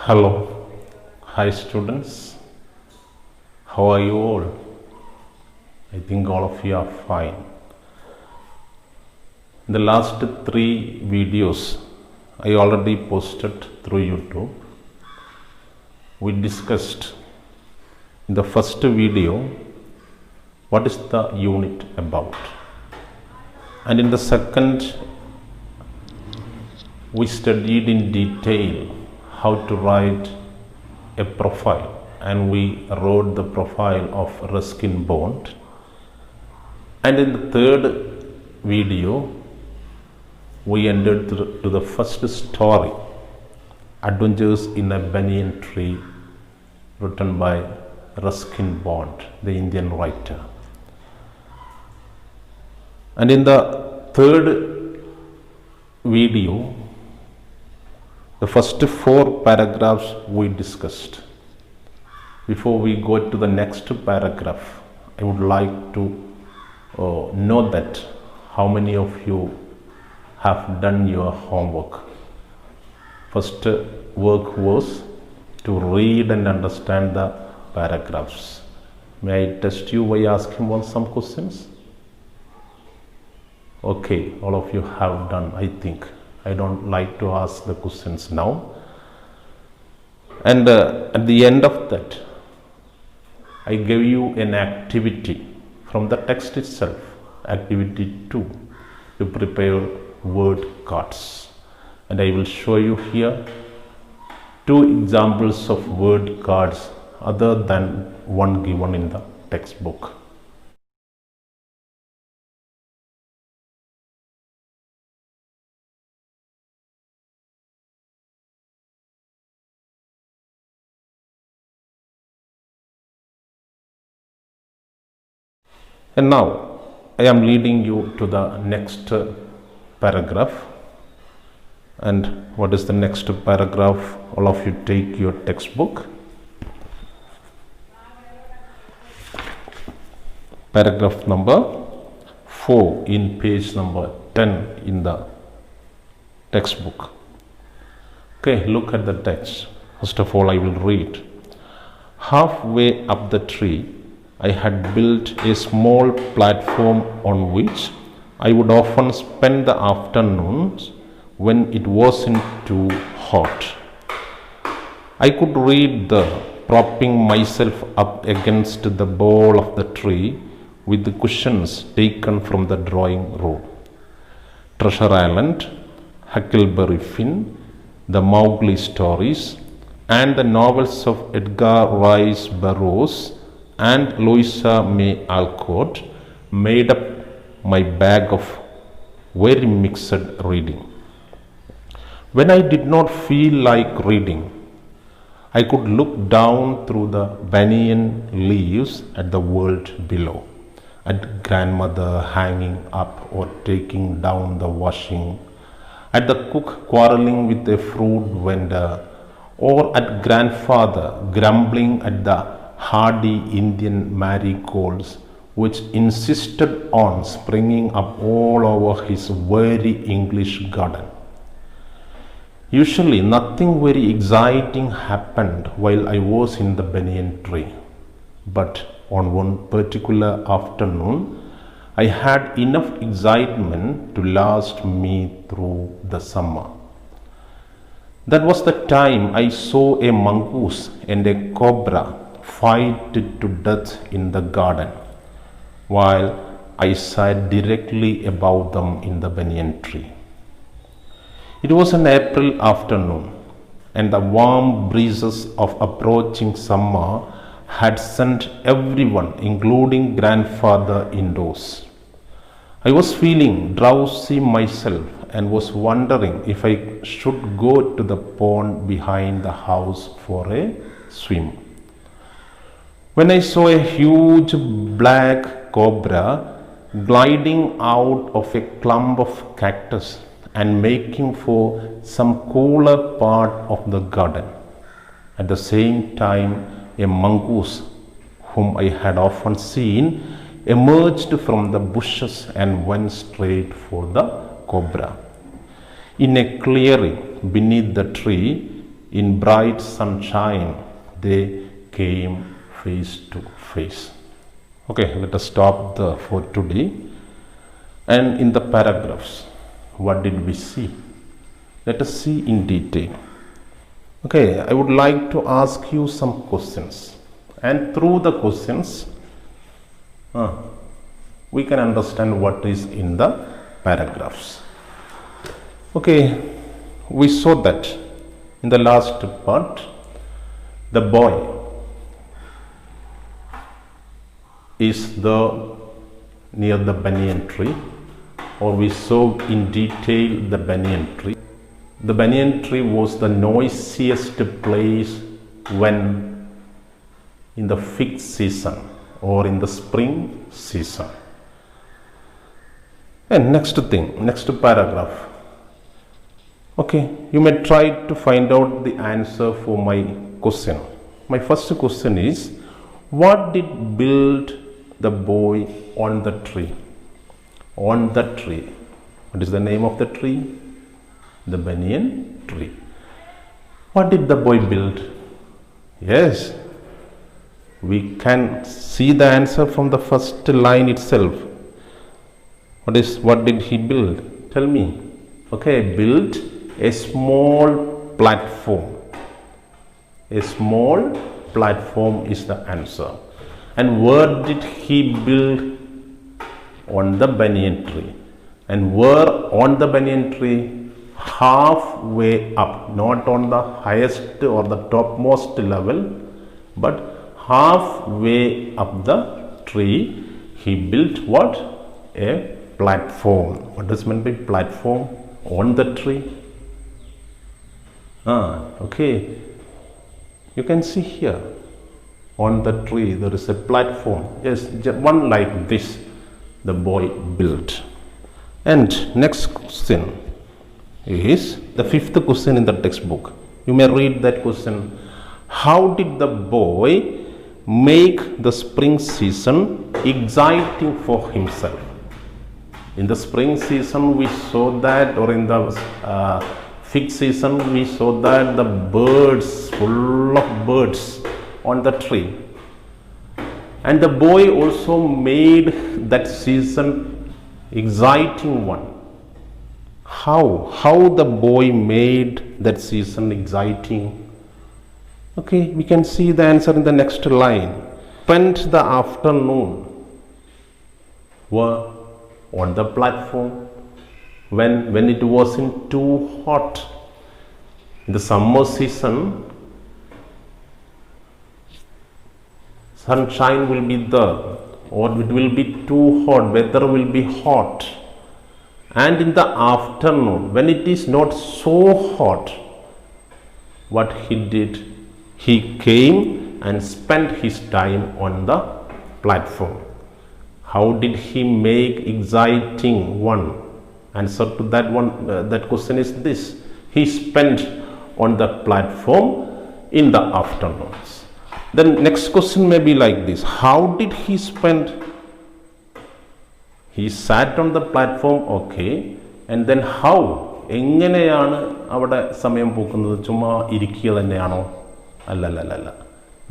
Hello, hi students. How are you all? I think all of you are fine. In the last 3 videos I already posted through YouTube. We discussed in the first video what is the unit about, and in the second we studied in detail how to write a profile, and we wrote the profile of Ruskin Bond. And in the third video we entered to the first story, Adventures in a Banyan Tree, written by Ruskin Bond, the Indian writer. And in the third video, the first 4 paragraphs we discussed. Before we go to the next paragraph, I would like to know that how many of you have done your homework. First work was to read and understand the paragraphs. May I test you by asking some questions? Okay, all of you have done, I think. I don't like to ask the questions now. And at the end of that, I gave you an activity from the text itself, activity 2, to prepare word cards. And I will show you here 2 examples of word cards other than one given in the textbook. And now I am leading you to the next paragraph. And what is the next paragraph? All of you take your textbook. Paragraph number 4 in page number 10 in the textbook. Okay, look at the text. First of all, I will read. Halfway up the tree, I had built a small platform on which I would often spend the afternoons when it wasn't too hot. I could read propping myself up against the bole of the tree with the cushions taken from the drawing room. Treasure Island, Huckleberry Finn, the Mowgli stories, and the novels of Edgar Rice Burroughs and Louisa May Alcott made up my bag of very mixed reading. When I did not feel like reading, I could look down through the banyan leaves at the world below, at grandmother hanging up or taking down the washing, at the cook quarreling with a fruit vendor, or at grandfather grumbling at the hardy Indian marigolds which insisted on springing up all over his very English garden. Usually nothing very exciting happened while I was in the banyan tree, but on one particular afternoon I had enough excitement to last me through the summer. That was the time I saw a mongoose and a cobra fight to death in the garden, while I sat directly above them in the banyan tree. It was an April afternoon, and the warm breezes of approaching summer had sent everyone, including grandfather, indoors. I was feeling drowsy myself and was wondering if I should go to the pond behind the house for a swim, when I saw a huge black cobra gliding out of a clump of cactus and making for some cooler part of the garden. At the same time, a mongoose, whom I had often seen, emerged from the bushes and went straight for the cobra. In a clearing beneath the tree, in bright sunshine, they came face to face. Okay, let us stop for today. And in the paragraphs, what did we see? Let us see in detail. Okay, I would like to ask you some questions, and through the questions, we can understand what is in the paragraphs. Okay, we saw that in the last part, the boy is near the banyan tree, or we saw in detail the banyan tree. The banyan tree was the noisiest place when in the fig season or in the spring season. And next paragraph. Okay, you may try to find out the answer for my question. My first question is, what did build the boy on the tree? On the tree. What is the name of the tree? The banyan tree. What did the boy build? Yes, we can see the answer from the first line itself. What did he build? Tell me. Okay, built a small platform. A small platform is the answer. And where did he build? On the banyan tree. And where on the banyan tree? Halfway up, not on the highest or the topmost level, but halfway up the tree, he built what? A platform. What does mean by platform? On the tree. Okay. You can see here, on the tree there is a platform. Yes, one like this the boy built. And next question is the fifth question in the textbook. You may read that question. How did the boy make the spring season exciting for himself? In the spring season we saw that, or in the fig season we saw that the birds, full of birds on the tree. And the boy also made that season exciting one. How the boy made that season exciting? Okay, we can see the answer in the next line. Spent the afternoon were on the platform when it wasn't too hot. In the summer season, sunshine will be there, or it will be too hot, weather will be hot. And in the afternoon, when it is not so hot, what he did, he came and spent his time on the platform. How did he make exciting one? Answer to that one, that question is this: he spent on the platform in the afternoons. Then next question may be like this: how did he spend? He sat on the platform, okay, and then how? എങ്ങനെയാണ് അവിടെ സമയം പോക്കുന്നത്? ചുമ്മാ ഇരിക്കുക തന്നെയാണോ? അല്ലല്ലല്ല.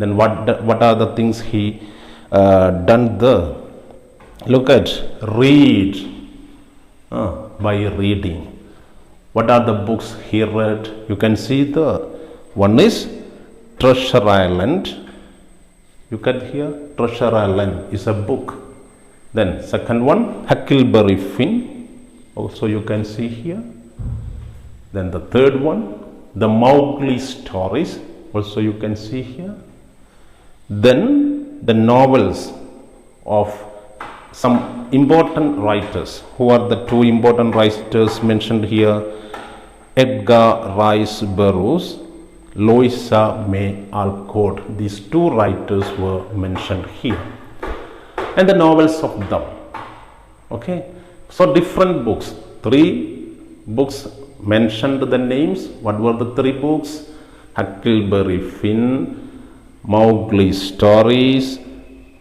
Then what are the things he done there? Look at read. By reading. What are the books he read? You can see there. One is Treasure Island. You can hear Treasure Island is a book. Then second one, Huckleberry Finn. Also you can see here. Then the third one, the Mowgli stories. Also you can see here. Then the novels of some important writers. Who are the two important writers mentioned here? Edgar Rice Burroughs, Louisa May Alcott. These two writers were mentioned here. And the novels of them. Okay, so different books. 3 books mentioned the names. What were the 3 books? Huckleberry Finn, Mowgli stories,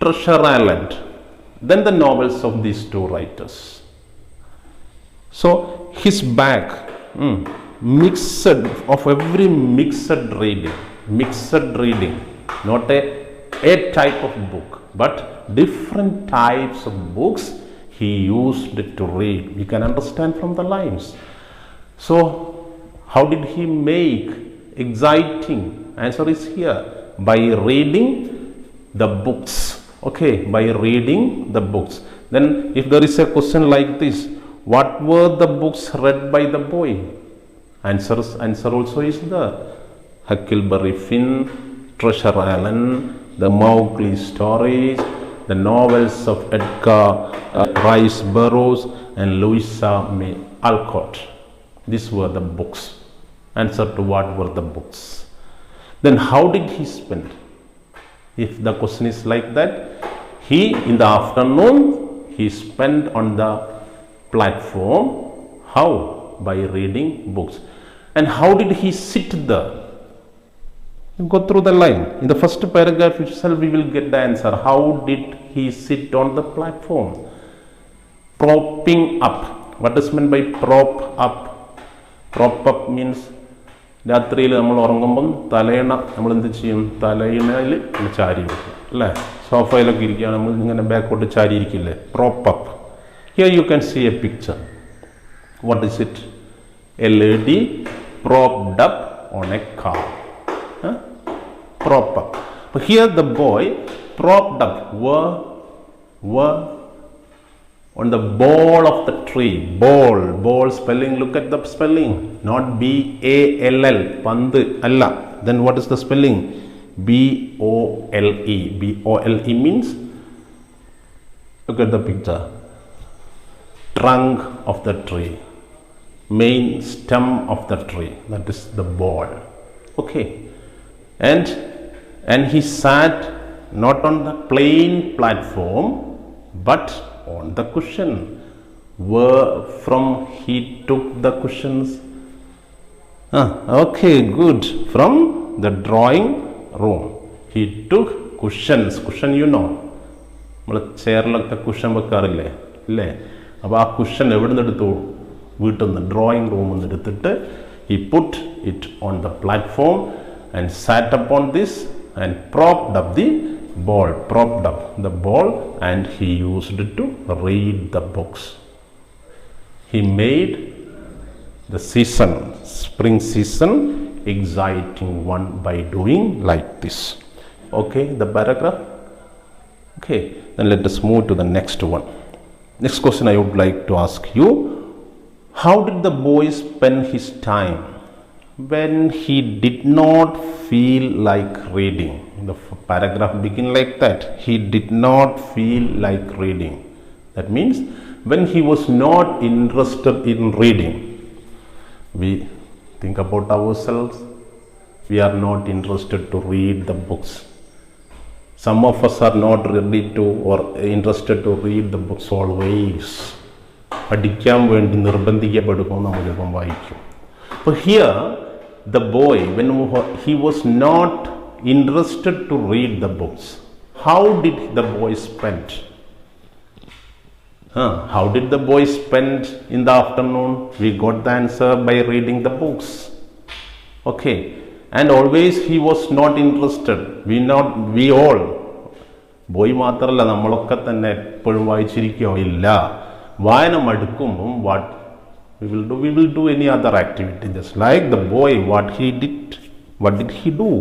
Treasure Island. Then the novels of these 2 writers. So his bag, mixed, of every mixed reading, not a type of book, but different types of books he used to read. We can understand from the lines. So how did he make exciting? Answer is here, by reading the books. Okay, by reading the books. Then if there is a question like this, what were the books read by the boy? Answer also is the Huckleberry Finn, Treasure Island, the Mowgli stories, the novels of Edgar Rice Burroughs and Louisa May Alcott. These were the books. Answer to what were the books. Then how did he spend? If the question is like that, he in the afternoon he spent on the platform. How? By reading books. And how did he sit there? You go through the line. In the first paragraph itself we will get the answer. How did he sit on the platform? Propping up. What is meant by prop up? Prop up means രാത്രിയിൽ നമ്മൾ ഉറങ്ങുമ്പം തലയിണ നമ്മൾ എന്ത് ചെയ്യും? തലയിണയിൽ ചാരി വെക്കും അല്ലേ? സോഫയിലൊക്കെ ഇരിക്കുകയാണ്, നമ്മൾ ഇങ്ങനെ ബാക്കോട്ട് ചാരി ഇരിക്കില്ലേ? Prop up. Here you can see a picture. What is it? A lady propped up on a car. Prop up. But here the boy propped up were on the bole of the tree. Bole spelling, look at the spelling, not B-A-L-L, pandu alla. Then what is the spelling? B-O-L-E. B-O-L-E means, look at the picture, trunk of the tree, main stem of the tree, that is the bole. Okay, and he sat not on the plain platform but on the cushion. Where from he took the cushions? Okay, good. From the drawing room he took cushions. Cushion, you know, നമ്മൾ ചെയറിലൊക്കെ cushion വെക്കാറില്ലേ അല്ലേ? അപ്പോൾ ആ cushion എവിടെ നിന്ന് എടുത്തു? വീട്ടിൽ നിന്ന്, drawing റൂമിൽ നിന്ന് എടുത്തിട്ട് he put it on the platform and sat upon this and propped up the ball, and he used it to read the books. He made the season, spring season, exciting one by doing like this. Okay, the paragraph. Okay, then let us move to the next one. Next question I would like to ask you: how did the boy spend his time when he did not feel like reading? The paragraph begins like that. He did not feel like reading. That means when he was not interested in reading. We think about ourselves. We are not interested to read the books. Some of us are not ready to or interested to read the books always. പഠിക്കാൻ വേണ്ടി നിർബന്ധിക്കപ്പെടുമ്പോൾ നമ്മൾ ചിലപ്പം വായിക്കും. അപ്പോൾ here the boy, when he was not interested to read the books, how did the boy spend? How did the boy spend in the afternoon? We got the answer by reading the books. Okay, and always he was not interested. We all, boy മാത്രമല്ല, നമ്മളൊക്കെ തന്നെ എപ്പോഴും വായിച്ചിരിക്കുകയോ ഇല്ല. വായന മടുക്കുമ്പം what we will do any other activity, just like the boy. What did he do?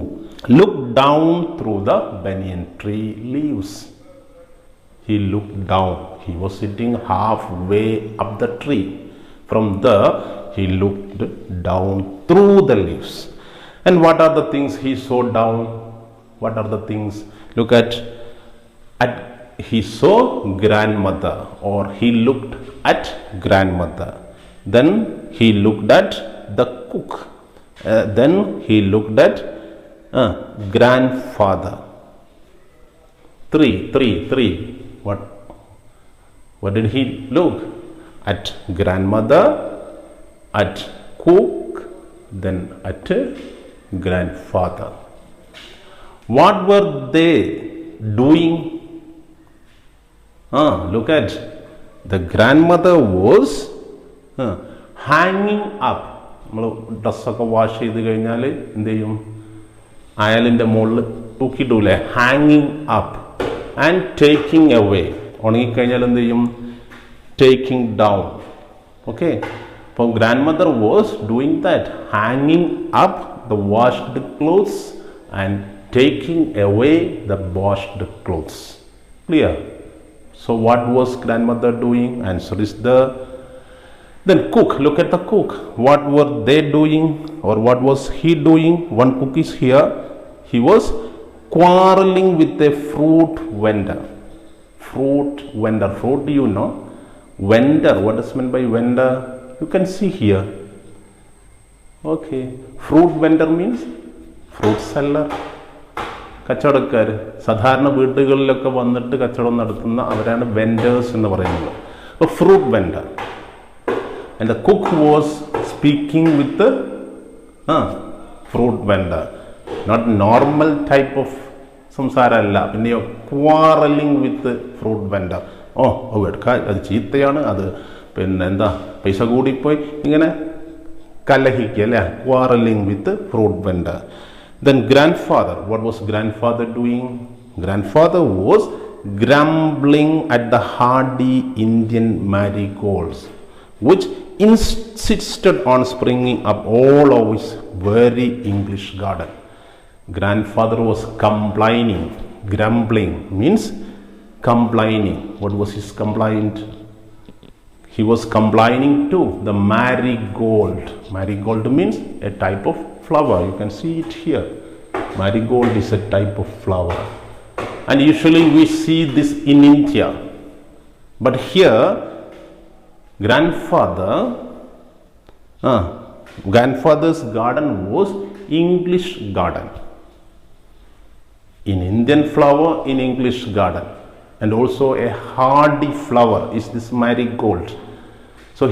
Look down through the banyan tree leaves. He looked down. He was sitting halfway up the tree. From there he looked down through the leaves. And what are the things he saw down? What are the things? Look at he saw grandmother, or he looked at grandmother. Then he looked at the cook. Then he looked at grandfather. Three. What did he look? At grandmother, at cook, then at grandfather. What were they doing? Look at the grandmother was hanging up നമ്മൾ ഡ്രസ്സൊക്കെ wash ചെയ്ത് കഴിഞ്ഞാൽ എന്ത് ചെയ്യും, അയലിൻ്റെ മുകളിൽ തൂക്കിയിട്ടൂലേ, ഹാങ്ങിങ് up and taking away. ഉണങ്ങിക്കഴിഞ്ഞാൽ എന്ത് ചെയ്യും, ടേക്കിംഗ് ഡൗൺ. ഓക്കെ, അപ്പോൾ grandmother was doing that, ഹാങ്ങിങ് up the washed clothes and taking away the washed clothes. Clear? So what was grandmother doing? Answer is the. Then cook, look at the cook. What were they doing, or what was he doing? One cook is here. He was quarreling with a fruit vendor. Fruit vendor. Fruit, do you know? Vendor. What is meant by vendor? You can see here. Okay. Fruit vendor means fruit seller. കച്ചവടക്കാർ സാധാരണ വീടുകളിലൊക്കെ വന്നിട്ട് കച്ചവടം നടത്തുന്ന അവരാണ് vendors എന്ന് പറയുന്നത്. അപ്പോൾ fruit vendor. And the cook was speaking with fruit vendor. Not normal type of സംസാരമല്ല, പിന്നെയോ ക്വാറലിംഗ് വിത്ത് ഫ്രൂട്ട് വെൻഡർ. അത് ചീത്തയാണ്, അത് പിന്നെ എന്താ പൈസ കൂടിപ്പോയി, ഇങ്ങനെ കലഹിക്കുക അല്ലേ, quarrelling with fruit vendor. Then grandfather, what was grandfather doing? Grandfather was grumbling at the hardy Indian marigolds, which insisted on springing up all over his very English garden. Grandfather was complaining. Grumbling means complaining. What was his complaint? He was complaining to the marigold. Marigold means a type of flower. You can see it here. Marigold is a type of flower, and usually we see this in India, but here grandfather's garden was English garden. In Indian flower, in English garden, and also a hardy flower is this marigold. So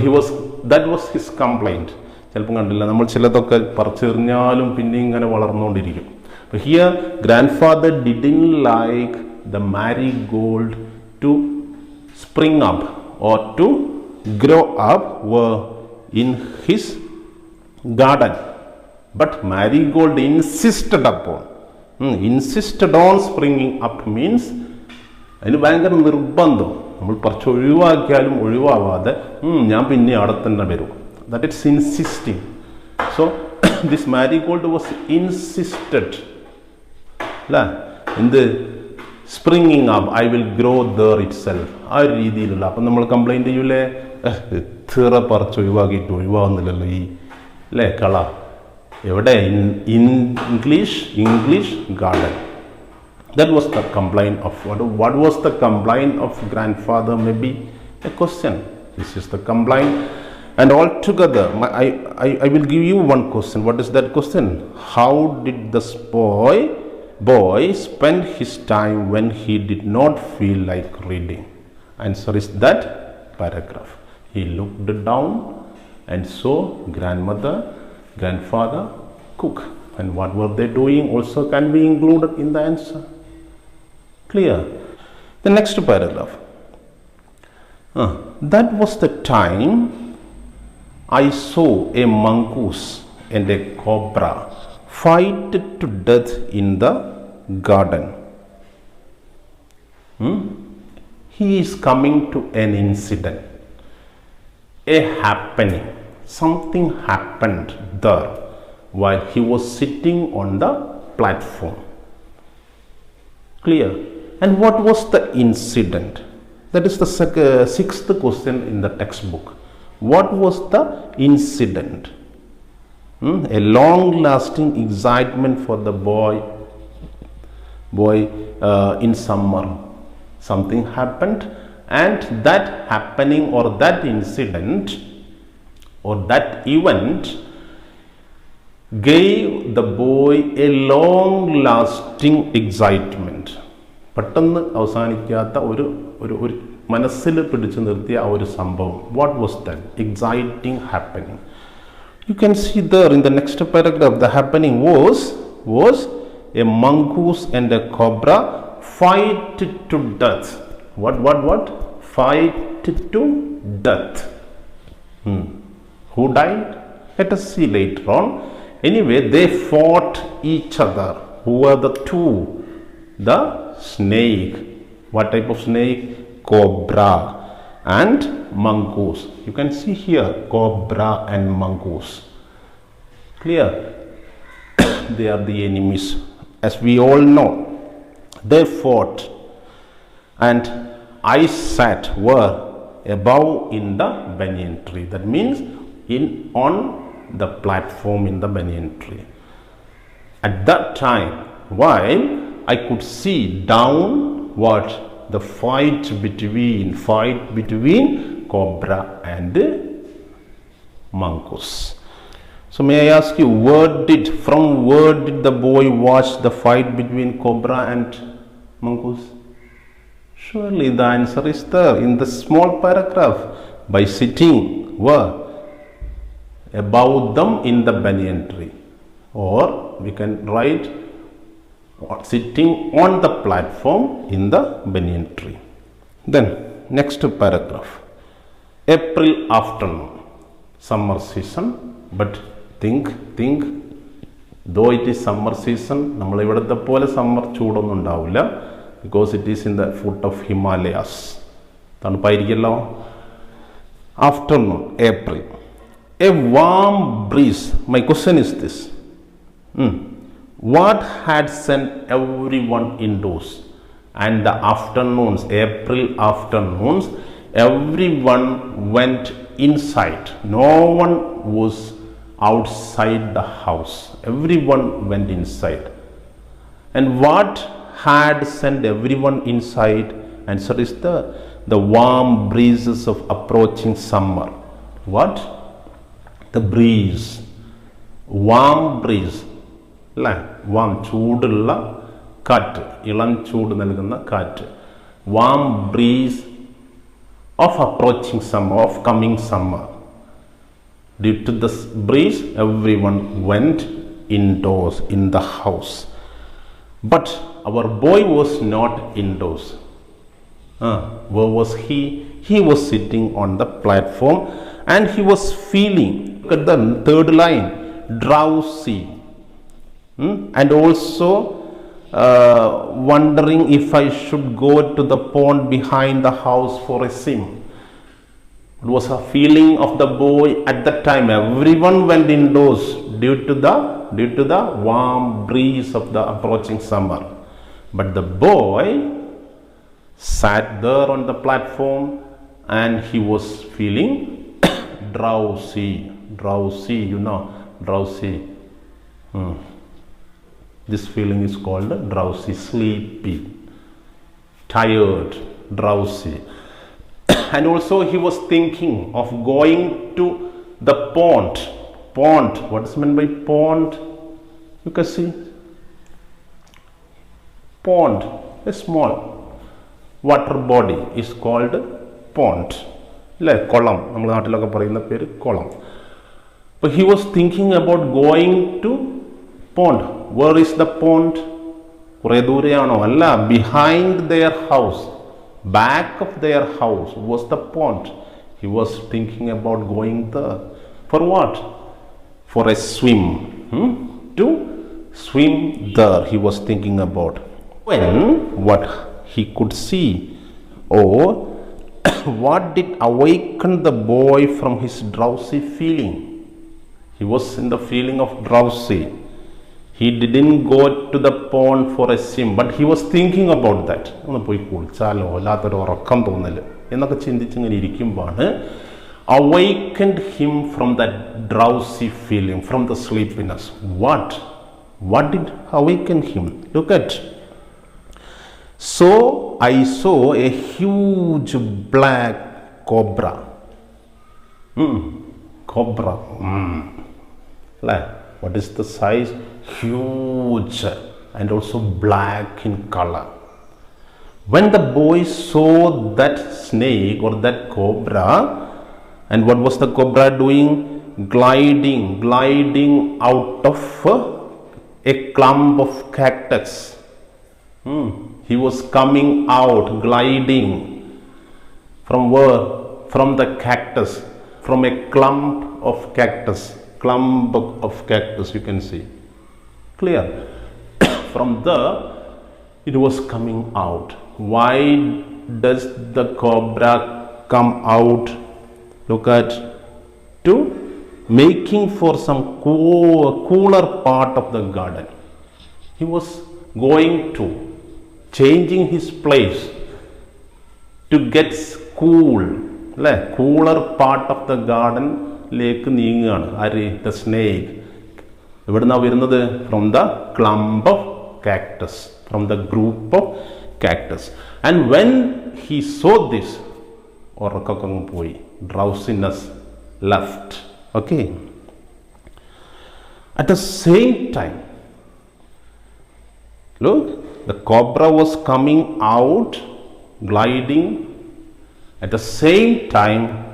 that was his complaint. ചിലപ്പം കണ്ടില്ല, നമ്മൾ ചിലതൊക്കെ പറിച്ചെറിഞ്ഞാലും പിന്നെ ഇങ്ങനെ വളർന്നുകൊണ്ടിരിക്കും. But here grandfather didn't like the marigold to spring up or to grow up in his garden. But marigold insisted on springing up means അതിന് ഭയങ്കര നിർബന്ധം. നമ്മൾ പറിച്ച് ഒഴിവാക്കിയാലും ഒഴിവാവാതെ ഞാൻ പിന്നെ അവിടെ തന്നെ വരും. That it's insisting. So this marigold was insisted in the springing up, I will grow there itself. ആ ഒരു രീതിയിലുള്ള. അപ്പം നമ്മൾ കംപ്ലൈൻറ്റ് ചെയ്യൂലേ, തീറ പറിച്ച് ഒഴിവാക്കിയിട്ട് ഒഴിവാകുന്നില്ലല്ലോ ഈ അല്ലേ കള. എവിടെ? English garden. That was the complaint of what was the complaint of grandfather? Maybe a question. This is the complaint. And altogether, I will give you one question. What is that question? How did this boy spend his time when he did not feel like reading? Answer is that paragraph. He looked down and saw grandmother, grandfather cook. And what were they doing also can be included in the answer. Clear? The next paragraph. That was the time I saw a mongoose and a cobra fight to death in the garden. He is coming to an incident, a happening. Something happened there while he was sitting on the platform. Clear? And what was the incident? That is the sixth question in the textbook. What was the incident? A long-lasting excitement for the boy in summer. Something happened, and that happening or that incident or that event gave the boy a long-lasting excitement. പെട്ടെന്ന് അവസാനിക്കാത്ത ഒരു മനസ്സിൽ പിടിച്ചു നിർത്തിയ ആ ഒരു സംഭവം. What was that? Exciting happening. You can see there in the next paragraph, the happening was a mongoose and a cobra fight to death. What? Fight to death. Who died? Let us see later on. Anyway, they fought each other. Who are the two? The snake. What type of snake? Cobra and mongoose. You can see here cobra and mongoose. Clear? They are the enemies, as we all know. They fought, and I sat where? Above in the banyan tree. That means on the platform in the banyan tree. At that time, while I could see down what? The fight between cobra and mongoose. So may I ask you, from where did the boy watch the fight between cobra and mongoose? Surely the answer is there in the small paragraph. By sitting where? Above them in the banyan tree. Or we can write sitting on the platform in the banyan tree. Then next paragraph. April afternoon. Summer season. But think, though it is summer season, നമ്മൾ ഇവിടുത്തെ പോലെ summer ചൂടൊന്നും ഉണ്ടാവില്ല, because it is in the foot of Himalayas. തണുപ്പായിരിക്കല്ലോ. Afternoon, April. A warm breeze. My question is this. What had sent everyone indoors? And the afternoons, April afternoons, everyone went inside. No one was outside the house. Everyone went inside. And what had sent everyone inside? Answer is the warm breezes of approaching summer. What? The breeze. Warm breeze. Warm ചൂടുള്ള കാറ്റ്, ഇളം ചൂട് നൽകുന്ന കാറ്റ്. Warm breeze of approaching summer, of coming summer. Due to this breeze, everyone went indoors in the house. But our boy was not indoors. Where was he? He was sitting on the platform and he was feeling, look at the third line, drowsy. And also wondering if I should go to the pond behind the house for a swim. It was a feeling of the boy at that time. Everyone went indoors due to the warm breeze of the approaching summer. But the boy sat there on the platform and he was feeling drowsy. Drowsy. This feeling is called drowsy, sleepy, tired, drowsy. And also he was thinking of going to the pond. Pond. What is meant by pond? You can see. Pond. A small water body is called pond. Like kolam. നമ്മുടെ നാട്ടിലൊക്കെ പറയുന്ന പേര് kolam. But he was thinking about going to pond. Where is the pond? കുറേ ദൂരെയാണോ? അല്ല, behind their house. Back of their house was the pond. He was thinking about going there. For what? For a swim. To swim there he was thinking about. When what he could see, or what did awaken the boy from his drowsy feeling? He was in the feeling of drowsy. He didn't go to the pond for a swim, but he was thinking about that. ഒന്ന് പോയി കുളിച്ചാലോ, അല്ലാത്തൊരു ഉറക്കം തോന്നല് എന്നൊക്കെ ചിന്തിച്ചിങ്ങനെ ഇരിക്കുമ്പോഴാണ് awakened him from that drowsy feeling, from the sleepiness. What did awaken him? Look at. So I saw a huge black cobra. Cobra. What is the size? Huge and also black in color. When the boy saw that snake or that cobra, and what was the cobra doing? Gliding out of a clump of cactus. He was coming out, gliding from where? From the cactus, from a clump of cactus. clump of cactus, you can see. Clear? From there, it was coming out. Why does the cobra come out? Look at, to making for some cooler part of the garden. He was going to changing his place to get cool, cooler part of the garden. The snake. From the clump of cactus, from the group of cactus. And when he saw this, drowsiness left. Okay. At the same time, look, the cobra was coming out, gliding. At the same time,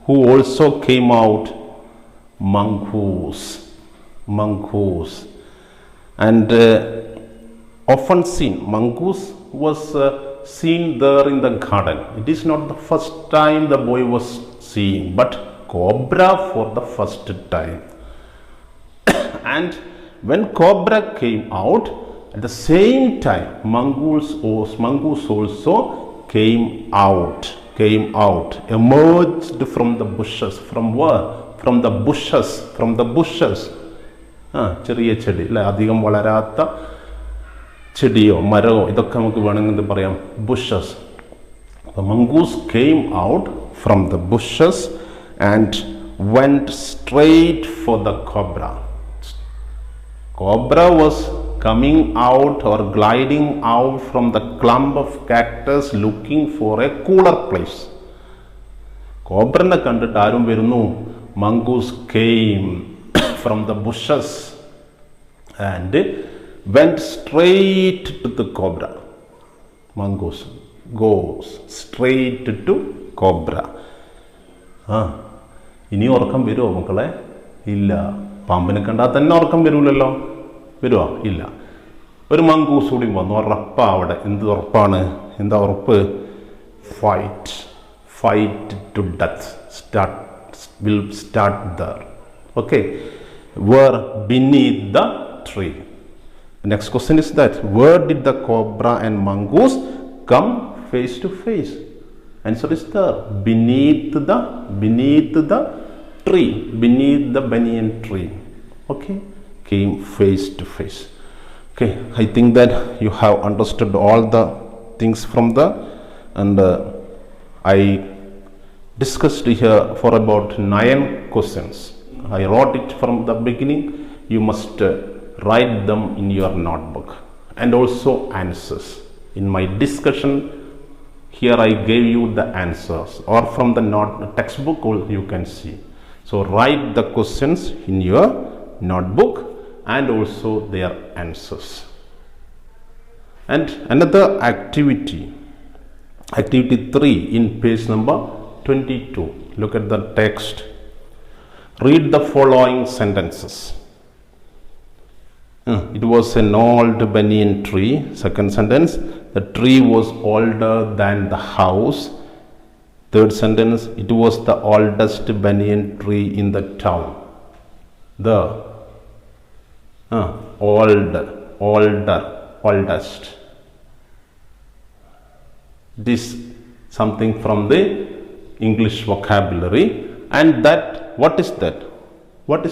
who also came out? Mongoose. And often seen, mongoose was seen there in the garden. It is not the first time the boy was seeing, but cobra for the first time. And when cobra came out, at the same time, mongoose also came out, emerged from the bushes. From where? From the bushes. ചെറിയ ചെടി അല്ലെ, അധികം വളരാത്ത ചെടിയോ മരമോ ഇതൊക്കെ നമുക്ക് വേണമെങ്കിൽ പറയാം bushes. The mongoose came out from the bushes and went straight for the cobra. Cobra was coming out or gliding out from the clump of cactus looking for a cooler place. Cobra കണ്ടിട്ട് ആരും വരുന്നു? Mongoose came from the bushes and went straight to the cobra. Mongoose goes straight to cobra. ഇനി ഉറക്കം വരുമോ മക്കളെ? ഇല്ല. പാമ്പിനെ കണ്ടാൽ തന്നെ ഉറക്കം വരൂലല്ലോ. വരുമോ? ഇല്ല. ഒരു മംഗൂസ് കൂടി വന്നു. ഉറപ്പാ അവിടെ. എന്ത് ഉറപ്പാണ്? എന്താ ഉറപ്പ്? Fight to death will start there. Okay, where? Beneath the tree. The next question is that where did the cobra and mongoose come face to face? Answer is there, beneath the tree, beneath the banyan tree. Okay, came face to face. Okay, I think that you have understood all the things from the, and I discussed here for about 9 questions. I wrote it from the beginning. You must write them in your notebook, and also answers. In my discussion here I gave you the answers, or from the textbook you can see. So write the questions in your notebook and also their answers. And another activity 3 in page number 22. Look at the text. Read the following sentences. It was an old banyan tree. Second sentence, the tree was older than the house. Third sentence, it was the oldest banyan tree in the town. The oldest. This something from the English vocabulary. And that, what is that? What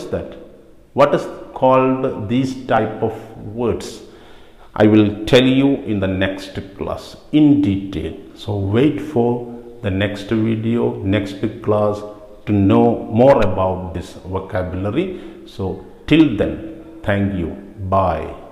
is called these type of words? I will tell you in the next class in detail. So wait for the next video, next class, to know more about this vocabulary. So till then, thank you. Bye.